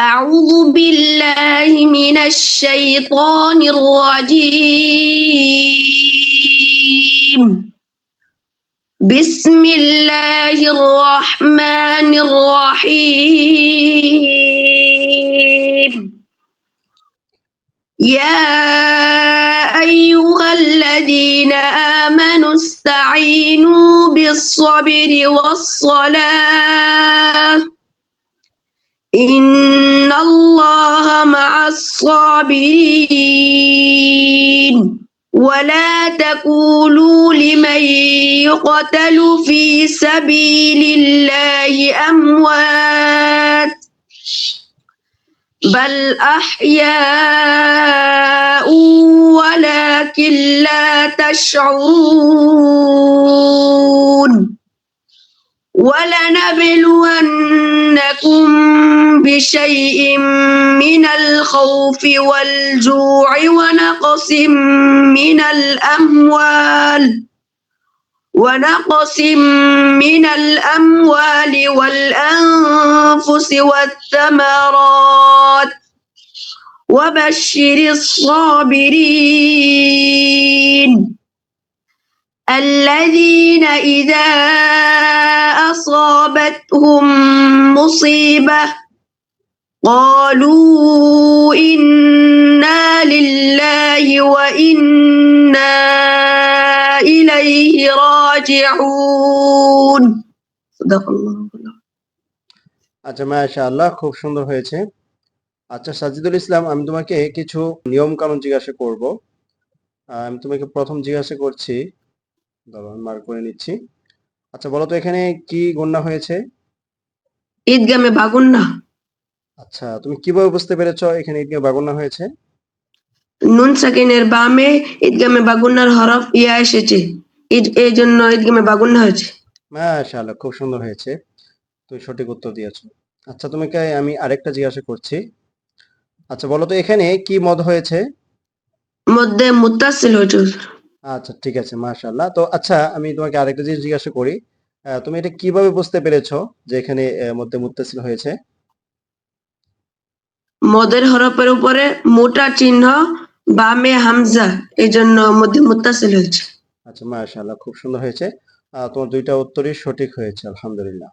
أعوذ بالله من الشيطان الرجيم. بسم الله الرحمن الرحيم. يا أيها الذين آمنوا استعينوا بالصبر والصلاة إن الله مع الصابرين. ولا تقولوا لمن يقتل في سبيل الله أموات بل أحياء ولكن لا تشعرون. ولنبلونكم بشيء من الخوف والجوع ونقص من الأموال والأنفس والثمرات وبشر الصابرين الذين إذا أصابتهم مصيبة قالوا إنا لله وإنا إليه راجعون. صدق الله. আচ্ছা, মাশাআল্লাহ, খুব সুন্দর হয়েছে। আচ্ছা সাজিদুল ইসলাম, আমি তোমাকে কিছু নিয়ম কানুন জিজ্ঞাসা করব। আমি তোমাকে প্রথম জিজ্ঞাসা করছি, দাঁড়াও আমি মার্ক করে নিচ্ছি। আচ্ছা বলো তো, এখানে কি গণনা হয়েছে? ঈদগামে বাগুন্না। আচ্ছা, তুমি কিভাবে বুঝতে পেরেছো এখানে ঈদগামে বাগুন্না হয়েছে? নুন সাকিনের বামে ঈদগামে বাগুন্নার হরফ ইয়া এসেছে, এই জন্য ঈদগামে বাগুন্না হয়েছে। মাশাআল্লাহ, খুব সুন্দর হয়েছে, তুমি সঠিক উত্তর দিয়েছো। আচ্ছা তোমাকে আমি আরেকটা জিজ্ঞাসা করছি। আচ্ছা বলো তো, এখানে কি মদ হয়েছে? মধ্যে মুত্তাসিল হয়েছে। আচ্ছা ঠিক আছে, মাশাআল্লাহ। তো আচ্ছা আমি তোমাকে আরেকটা জিনিস জিজ্ঞাসা করি, তুমি এটা কিভাবে বুঝতে পেরেছো যে এখানে মধ্যে মুত্তাসিল হয়েছে? মদের হরফের উপরে মোটা চিহ্ন, বামে হামজা, এই জন্য মধ্যে মুত্তাসিল হয়েছে। আচ্ছা মাশাআল্লাহ, খুব সুন্দর হয়েছে। তোমার দুইটা উত্তরই সঠিক হয়েছে, আলহামদুলিল্লাহ।